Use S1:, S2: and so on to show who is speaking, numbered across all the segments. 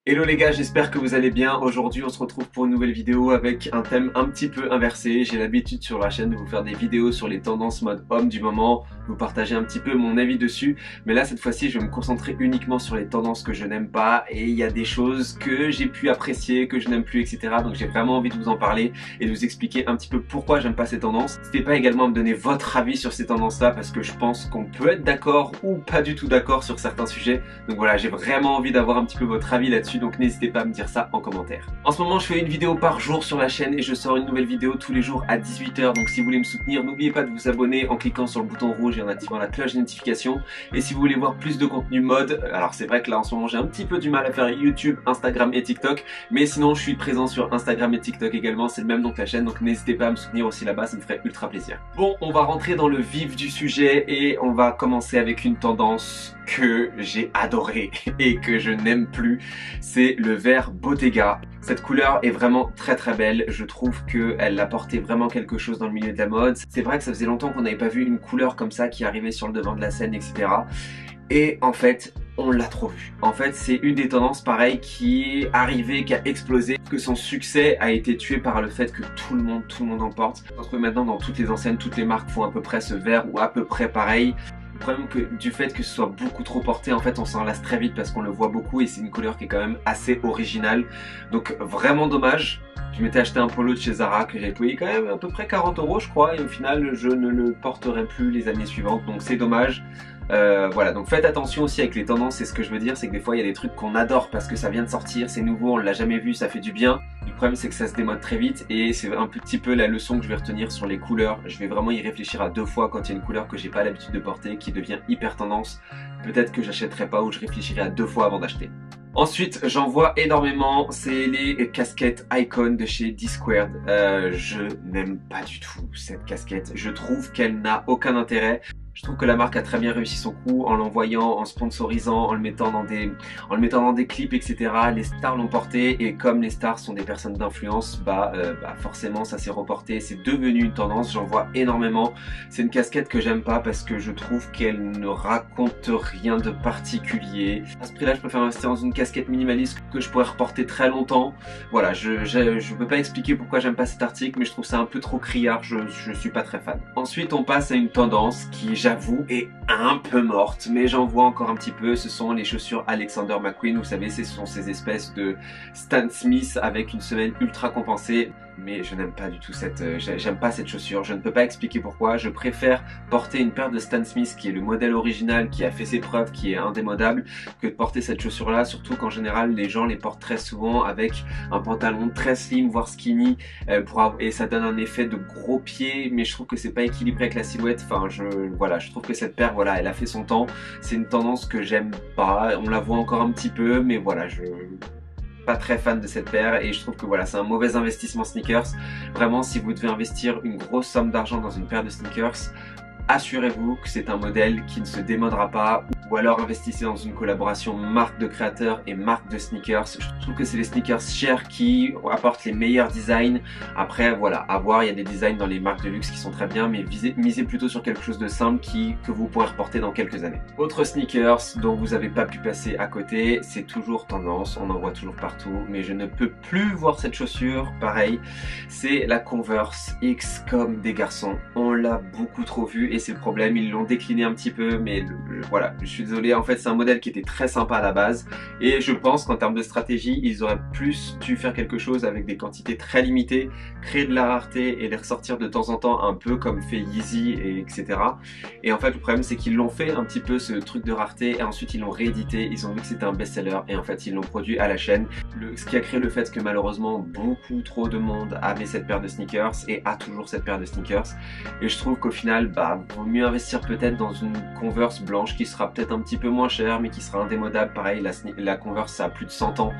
S1: Hello les gars, j'espère que vous allez bien. Aujourd'hui on se retrouve pour une nouvelle vidéo avec un thème un petit peu inversé. J'ai l'habitude sur la chaîne de vous faire des vidéos sur les tendances mode homme du moment, vous partager un petit peu mon avis dessus. Mais là cette fois-ci je vais me concentrer uniquement sur les tendances que je n'aime pas. Et il y a des choses que j'ai pu apprécier, que je n'aime plus, etc. Donc j'ai vraiment envie de vous en parler et de vous expliquer un petit peu pourquoi j'aime pas ces tendances. N'hésitez pas également à me donner votre avis sur ces tendances là parce que je pense qu'on peut être d'accord ou pas du tout d'accord sur certains sujets. Donc voilà, j'ai vraiment envie d'avoir un petit peu votre avis là-dessus. Donc n'hésitez pas à me dire ça en commentaire. En ce moment je fais une vidéo par jour sur la chaîne et je sors une nouvelle vidéo tous les jours à 18 h. Donc si vous voulez me soutenir, n'oubliez pas de vous abonner en cliquant sur le bouton rouge et en activant la cloche de notification. Et si vous voulez voir plus de contenu mode, alors c'est vrai que là en ce moment j'ai un petit peu du mal à faire YouTube, Instagram et TikTok, mais sinon je suis présent sur Instagram et TikTok également, c'est le même nom que la chaîne, donc n'hésitez pas à me soutenir aussi là-bas, ça me ferait ultra plaisir. Bon, on va rentrer dans le vif du sujet et on va commencer avec une tendance que j'ai adoré et que je n'aime plus, c'est le vert Bottega. Cette couleur est vraiment très belle, je trouve qu'elle apportait vraiment quelque chose dans le milieu de la mode. C'est vrai que ça faisait longtemps qu'on n'avait pas vu une couleur comme ça qui arrivait sur le devant de la scène, etc. Et en fait, on l'a trop vu. En fait, c'est une des tendances pareil qui est arrivée, qui a explosé, que son succès a été tué par le fait que tout le monde en porte. On se retrouve maintenant dans toutes les enseignes, toutes les marques font à peu près ce vert ou à peu près pareil. Le problème du fait que ce soit beaucoup trop porté, en fait on s'en lasse très vite parce qu'on le voit beaucoup et c'est une couleur qui est quand même assez originale. Donc vraiment dommage. Je m'étais acheté un polo de chez Zara que j'ai payé quand même à peu près 40 € je crois et au final je ne le porterai plus les années suivantes, donc c'est dommage. Voilà, donc faites attention aussi avec les tendances, c'est ce que je veux dire, c'est que des fois il y a des trucs qu'on adore parce que ça vient de sortir, c'est nouveau, on l'a jamais vu, ça fait du bien. Le problème c'est que ça se démode très vite et c'est un petit peu la leçon que je vais retenir sur les couleurs. Je vais vraiment y réfléchir à deux fois quand il y a une couleur que j'ai pas l'habitude de porter, qui devient hyper tendance. Peut-être que j'achèterai pas ou je réfléchirai à deux fois avant d'acheter. Ensuite, j'en vois énormément, c'est les casquettes Icon de chez D-Squared. Je n'aime pas du tout cette casquette, je trouve qu'elle n'a aucun intérêt. Je trouve que la marque a très bien réussi son coup en l'envoyant, en sponsorisant, en le mettant dans des clips, etc. Les stars l'ont porté et comme les stars sont des personnes d'influence, forcément ça s'est reporté. C'est devenu une tendance, j'en vois énormément. C'est une casquette que j'aime pas parce que je trouve qu'elle ne raconte rien de particulier. À ce prix-là, je préfère investir dans une casquette minimaliste que je pourrais reporter très longtemps. Voilà, je peux pas expliquer pourquoi j'aime pas cet article, mais je trouve ça un peu trop criard, je suis pas très fan. Ensuite, on passe à une tendance qui, j'avoue, est un peu morte, mais j'en vois encore un petit peu. Ce sont les chaussures Alexander McQueen. Vous savez, ce sont ces espèces de Stan Smith avec une semelle ultra compensée. Mais je n'aime pas du tout j'aime pas cette chaussure. Je ne peux pas expliquer pourquoi. Je préfère porter une paire de Stan Smith qui est le modèle original, qui a fait ses preuves, qui est indémodable, que de porter cette chaussure-là. Surtout qu'en général, les gens les portent très souvent avec un pantalon très slim, voire skinny, et ça donne un effet de gros pied. Mais je trouve que c'est pas équilibré avec la silhouette. Enfin, voilà, je trouve que cette paire, voilà, elle a fait son temps. C'est une tendance que j'aime pas. On la voit encore un petit peu, mais voilà, pas très fan de cette paire et je trouve que voilà, c'est un mauvais investissement sneakers. Vraiment, si vous devez investir une grosse somme d'argent dans une paire de sneakers, assurez-vous que c'est un modèle qui ne se démodera pas, ou alors investissez dans une collaboration marque de créateur et marque de sneakers. Je trouve que c'est les sneakers chers qui apportent les meilleurs designs. Après voilà, à voir, il y a des designs dans les marques de luxe qui sont très bien, mais misez plutôt sur quelque chose de simple que vous pourrez reporter dans quelques années. Autre sneakers dont vous n'avez pas pu passer à côté, c'est toujours tendance, on en voit toujours partout, mais je ne peux plus voir cette chaussure, pareil, c'est la Converse X comme des garçons. On l'a beaucoup trop vu et c'est le problème, ils l'ont décliné un petit peu, mais voilà, je suis désolé, en fait c'est un modèle qui était très sympa à la base et je pense qu'en termes de stratégie, ils auraient plus dû faire quelque chose avec des quantités très limitées, créer de la rareté et les ressortir de temps en temps un peu comme fait Yeezy et etc. Et en fait le problème c'est qu'ils l'ont fait un petit peu ce truc de rareté et ensuite ils l'ont réédité, ils ont vu que c'était un best-seller et en fait ils l'ont produit à la chaîne, ce qui a créé le fait que malheureusement beaucoup trop de monde avait cette paire de sneakers et a toujours cette paire de sneakers et je trouve qu'au final vaut mieux investir peut-être dans une Converse blanche qui sera peut-être un petit peu moins chère mais qui sera indémodable. Pareil, la Converse ça a plus de 100 ans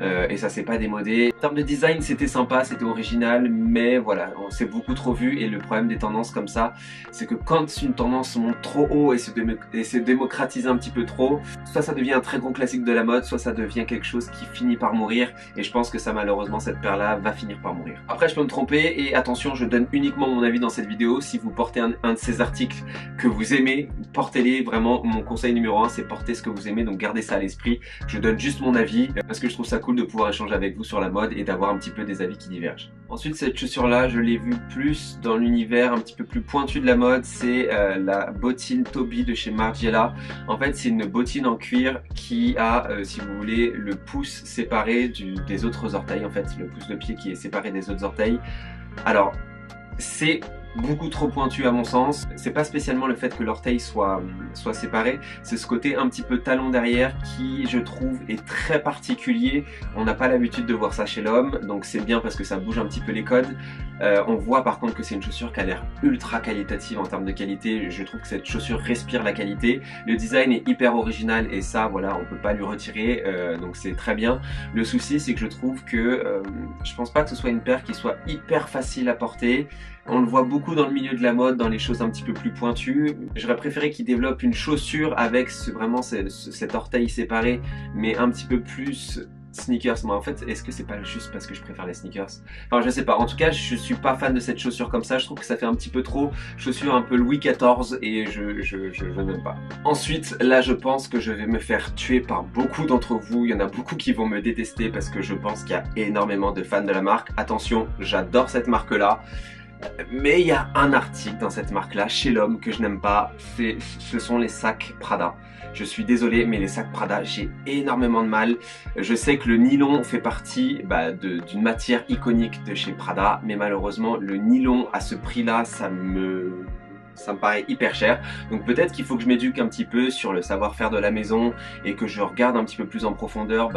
S1: et ça s'est pas démodé. En termes de design, c'était sympa, c'était original, mais voilà, on s'est beaucoup trop vu. Et le problème des tendances comme ça, c'est que quand une tendance monte trop haut et se démocratise un petit peu trop, soit ça devient un très gros classique de la mode, soit ça devient quelque chose qui finit par mourir. Et je pense que ça, malheureusement, cette paire-là va finir par mourir. Après, je peux me tromper, et attention, je donne uniquement mon avis dans cette vidéo. Si vous portez un de ces articles que vous aimez, portez-les. Vraiment, mon conseil numéro 1, c'est porter ce que vous aimez, donc gardez ça à l'esprit. Je donne juste mon avis parce que je trouve ça cool de pouvoir échanger avec vous sur la mode et d'avoir un petit peu des avis qui divergent. Ensuite, cette chaussure là, je l'ai vue plus dans l'univers un petit peu plus pointu de la mode. C'est la bottine Toby de chez Margiela. En fait, c'est une bottine en cuir qui a, si vous voulez, le pouce séparé des autres orteils. En fait, le pouce de pied qui est séparé des autres orteils. Alors, c'est beaucoup trop pointu à mon sens. C'est pas spécialement le fait que l'orteil soit séparé, c'est ce côté un petit peu talon derrière qui, je trouve, est très particulier. On n'a pas l'habitude de voir ça chez l'homme, donc c'est bien parce que ça bouge un petit peu les codes. On voit par contre que c'est une chaussure qui a l'air ultra qualitative en termes de qualité. Je trouve que cette chaussure respire la qualité. Le design est hyper original et ça, voilà, on peut pas lui retirer, donc c'est très bien. Le souci, c'est que je trouve que je pense pas que ce soit une paire qui soit hyper facile à porter. On le voit beaucoup dans le milieu de la mode, dans les choses un petit peu plus pointues. J'aurais préféré qu'il développe une chaussure avec vraiment cet orteil séparé, mais un petit peu plus sneakers. Moi, en fait, est-ce que c'est pas juste parce que je préfère les sneakers? Enfin, je sais pas. En tout cas, je suis pas fan de cette chaussure comme ça. Je trouve que ça fait un petit peu trop chaussure un peu Louis XIV et je n'aime pas. Ensuite, là, je pense que je vais me faire tuer par beaucoup d'entre vous. Il y en a beaucoup qui vont me détester parce que je pense qu'il y a énormément de fans de la marque. Attention, j'adore cette marque-là. Mais il y a un article dans cette marque-là, chez l'homme, que je n'aime pas, ce sont les sacs Prada. Je suis désolé, mais les sacs Prada, j'ai énormément de mal. Je sais que le nylon fait partie d'une matière iconique de chez Prada, mais malheureusement, le nylon à ce prix-là, ça me paraît hyper cher. Donc peut-être qu'il faut que je m'éduque un petit peu sur le savoir-faire de la maison et que je regarde un petit peu plus en profondeur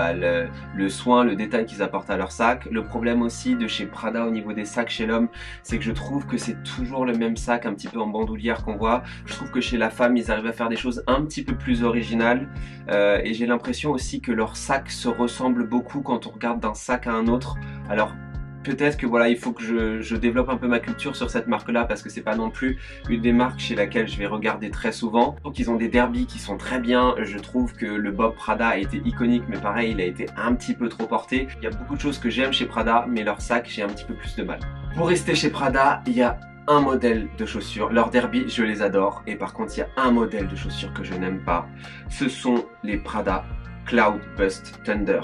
S1: le soin, le détail qu'ils apportent à leurs sacs. Le problème aussi de chez Prada au niveau des sacs chez l'homme, c'est que je trouve que c'est toujours le même sac un petit peu en bandoulière qu'on voit. Je trouve que chez la femme, ils arrivent à faire des choses un petit peu plus originales et j'ai l'impression aussi que leurs sacs se ressemblent beaucoup quand on regarde d'un sac à un autre. Alors peut-être que voilà, il faut que je développe un peu ma culture sur cette marque-là parce que c'est pas non plus une des marques chez laquelle je vais regarder très souvent. Donc ils ont des derbies qui sont très bien. Je trouve que le Bob Prada a été iconique, mais pareil, il a été un petit peu trop porté. Il y a beaucoup de choses que j'aime chez Prada, mais leur sac, j'ai un petit peu plus de mal. Pour rester chez Prada, il y a un modèle de chaussures. Leurs derbies, je les adore. Et par contre, il y a un modèle de chaussures que je n'aime pas. Ce sont les Prada Cloudburst Thunder.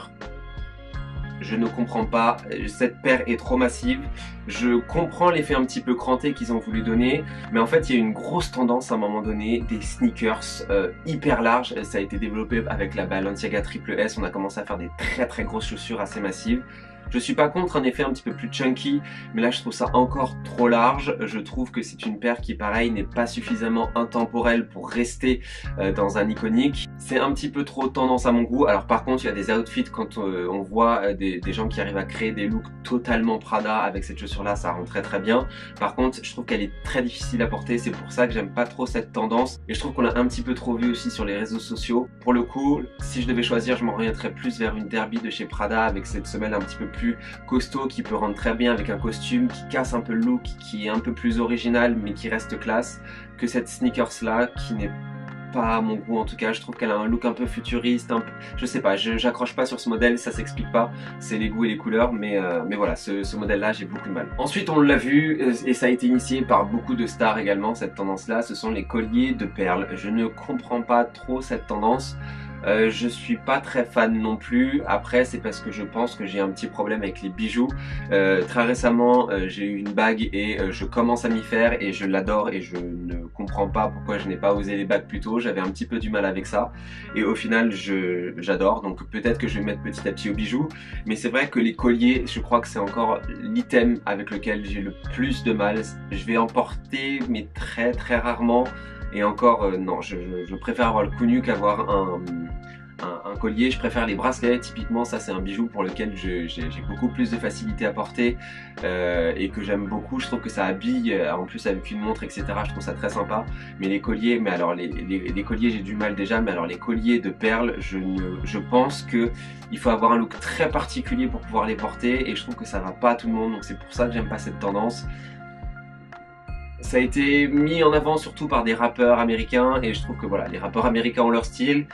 S1: Je ne comprends pas, cette paire est trop massive. Je comprends l'effet un petit peu cranté qu'ils ont voulu donner, mais en fait il y a une grosse tendance à un moment donné des sneakers hyper larges. Ça a été développé avec la Balenciaga Triple S. On a commencé à faire des très grosses chaussures assez massives. Je suis pas contre un effet un petit peu plus chunky, mais là je trouve ça encore trop large. Je trouve que c'est une paire qui, pareil, n'est pas suffisamment intemporelle pour rester dans un iconique. C'est un petit peu trop tendance à mon goût. Alors par contre, il y a des outfits quand on voit des gens qui arrivent à créer des looks totalement Prada avec cette chaussure-là, ça rend très bien. Par contre, je trouve qu'elle est très difficile à porter. C'est pour ça que j'aime pas trop cette tendance. Et je trouve qu'on l'a un petit peu trop vu aussi sur les réseaux sociaux. Pour le coup, si je devais choisir, je m'orienterais plus vers une derby de chez Prada avec cette semelle un petit peu plus costaud qui peut rendre très bien avec un costume qui casse un peu le look, qui est un peu plus original mais qui reste classe, que cette sneakers là qui n'est pas à mon goût. En tout cas, je trouve qu'elle a un look un peu futuriste, je sais pas, j'accroche pas sur ce modèle, ça s'explique pas, c'est les goûts et les couleurs, mais voilà, ce modèle là, j'ai beaucoup de mal. Ensuite, on l'a vu et ça a été initié par beaucoup de stars également, cette tendance là, ce sont les colliers de perles. Je ne comprends pas trop cette tendance. Je suis pas très fan non plus. Après, c'est parce que je pense que j'ai un petit problème avec les bijoux. Très récemment, j'ai eu une bague et je commence à m'y faire et je l'adore et je ne comprends pas pourquoi je n'ai pas osé les bagues plus tôt. J'avais un petit peu du mal avec ça et au final, j'adore. Donc peut-être que je vais mettre petit à petit aux bijoux. Mais c'est vrai que les colliers, je crois que c'est encore l'item avec lequel j'ai le plus de mal. Je vais en porter, mais très rarement. Et encore, non, je préfère avoir le coup nu qu'avoir un collier. Je préfère les bracelets, typiquement ça c'est un bijou pour lequel j'ai beaucoup plus de facilité à porter et que j'aime beaucoup. Je trouve que ça habille, en plus avec une montre etc, je trouve ça très sympa. Mais les colliers, mais alors les colliers j'ai du mal déjà, mais alors les colliers de perles, je pense que il faut avoir un look très particulier pour pouvoir les porter et je trouve que ça va pas à tout le monde, donc c'est pour ça que j'aime pas cette tendance. Ça a été mis en avant surtout par des rappeurs américains et je trouve que voilà, les rappeurs américains ont leur style.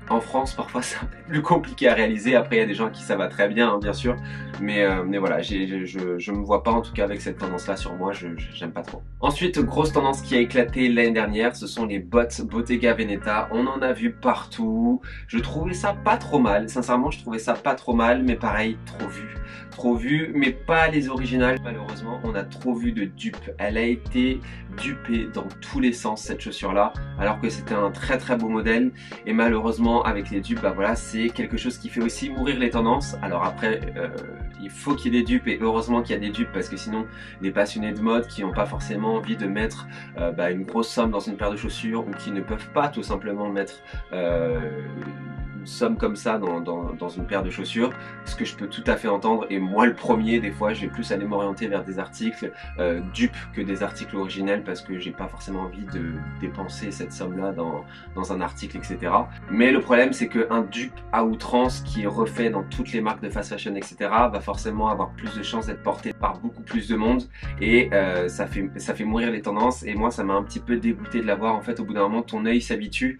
S1: En France, parfois c'est un peu plus compliqué à réaliser. Après, il y a des gens à qui ça va très bien, hein, bien sûr. Mais voilà, je me vois pas en tout cas avec cette tendance-là sur moi. J'aime pas trop. Ensuite, grosse tendance qui a éclaté l'année dernière, ce sont les bottes Bottega Veneta. On en a vu partout. Je trouvais ça pas trop mal. Sincèrement, je trouvais ça pas trop mal. Mais pareil, trop vu. Trop vu, mais pas les originales. Malheureusement, on a trop vu de dupes. Elle a été dupée dans tous les sens, cette chaussure-là. Alors que c'était un très très beau modèle. Et malheureusement, avec les dupes, bah voilà, c'est quelque chose qui fait aussi mourir les tendances. Alors après, il faut qu'il y ait des dupes et heureusement qu'il y a des dupes parce que sinon les passionnés de mode qui n'ont pas forcément envie de mettre une grosse somme dans une paire de chaussures ou qui ne peuvent pas tout simplement mettre une somme comme ça dans une paire de chaussures, ce que je peux tout à fait entendre. Et moi le premier, des fois je vais plus aller m'orienter vers des articles dupes que des articles originels parce que j'ai pas forcément envie de dépenser cette somme là dans un article etc. Mais le problème c'est qu'un dupe à outrance qui est refait dans toutes les marques de fast fashion etc. va forcément avoir plus de chances d'être porté par beaucoup plus de monde et ça fait mourir les tendances. Et moi ça m'a un petit peu dégoûté de l'avoir. En fait au bout d'un moment ton œil s'habitue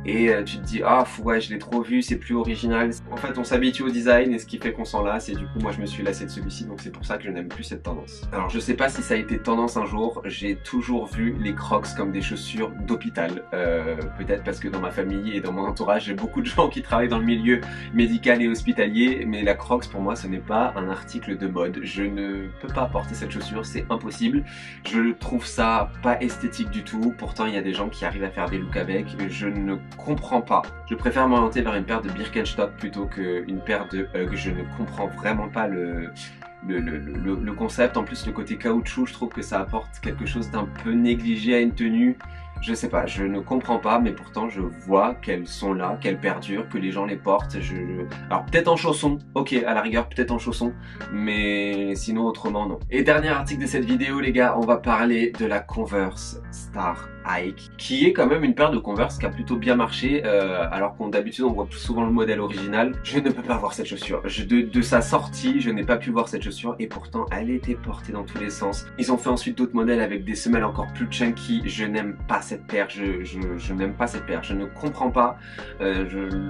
S1: et tu te dis ah ouais je l'ai trop vu, c'est plus original. En fait on s'habitue au design et ce qui fait qu'on s'en lasse et du coup moi je me suis lassé de celui-ci, donc c'est pour ça que je n'aime plus cette tendance. Alors je sais pas si ça a été tendance un jour, j'ai toujours vu les Crocs comme des chaussures d'hôpital, peut-être parce que dans ma famille et dans mon entourage j'ai beaucoup de gens qui travaillent dans le milieu médical et hospitalier, mais la Crocs pour moi ce n'est pas un article de mode. Je ne peux pas porter cette chaussure, c'est impossible. Je trouve ça pas esthétique du tout, pourtant il y a des gens qui arrivent à faire des looks avec, je ne comprends pas. Je préfère m'orienter vers une paire de Birkenstock plutôt qu'une paire de Hug. Je ne comprends vraiment pas le concept. En plus le côté caoutchouc, je trouve que ça apporte quelque chose d'un peu négligé à une tenue. Je sais pas, je ne comprends pas, mais pourtant je vois qu'elles sont là, qu'elles perdurent, que les gens les portent. Alors peut-être en chaussons, ok, à la rigueur peut-être en chaussons, mais sinon autrement non. Et dernier article de cette vidéo les gars, on va parler de la Converse Star Hike, qui est quand même une paire de Converse qui a plutôt bien marché, alors qu'on d'habitude on voit plus souvent le modèle original. Je ne peux pas voir cette chaussure, de sa sortie je n'ai pas pu voir cette chaussure et pourtant elle était portée dans tous les sens. Ils ont fait ensuite d'autres modèles avec des semelles encore plus chunky, je n'aime pas cette paire, je n'aime pas cette paire, je ne comprends pas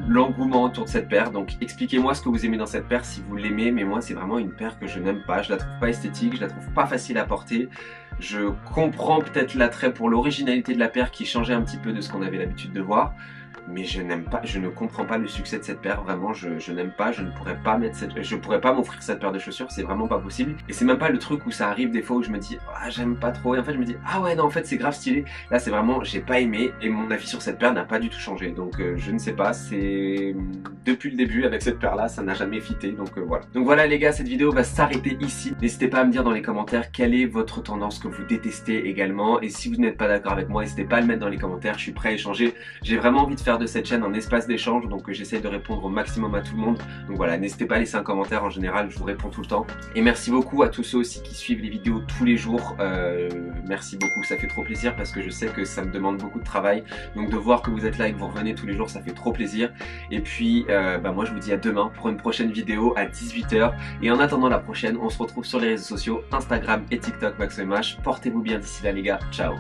S1: l'engouement autour de cette paire, donc expliquez-moi ce que vous aimez dans cette paire si vous l'aimez, mais moi c'est vraiment une paire que je n'aime pas, je la trouve pas esthétique, je la trouve pas facile à porter. Je comprends peut-être l'attrait pour l'originalité de la paire qui changeait un petit peu de ce qu'on avait l'habitude de voir, mais je n'aime pas, je ne comprends pas le succès de cette paire, vraiment je n'aime pas, je ne pourrais pas mettre je pourrais pas m'offrir cette paire de chaussures, c'est vraiment pas possible. Et c'est même pas le truc où ça arrive des fois où je me dis ah j'aime pas trop et en fait je me dis ah ouais non en fait c'est grave stylé. Là c'est vraiment j'ai pas aimé et mon avis sur cette paire n'a pas du tout changé, donc je ne sais pas, c'est depuis le début avec cette paire là ça n'a jamais fité, donc voilà. Donc voilà les gars, cette vidéo va s'arrêter ici. N'hésitez pas à me dire dans les commentaires quelle est votre tendance que vous détestez également, et si vous n'êtes pas d'accord avec moi n'hésitez pas à le mettre dans les commentaires, je suis prêt à échanger. J'ai vraiment envie de faire de cette chaîne un espace d'échange, donc j'essaie de répondre au maximum à tout le monde, donc voilà, n'hésitez pas à laisser un commentaire, en général je vous réponds tout le temps. Et merci beaucoup à tous ceux aussi qui suivent les vidéos tous les jours, merci beaucoup, ça fait trop plaisir parce que je sais que ça me demande beaucoup de travail, donc de voir que vous êtes là et que vous revenez tous les jours ça fait trop plaisir. Et puis moi je vous dis à demain pour une prochaine vidéo à 18 h, et en attendant la prochaine on se retrouve sur les réseaux sociaux Instagram et TikTok MaxOMH. Portez-vous bien d'ici là les gars, ciao.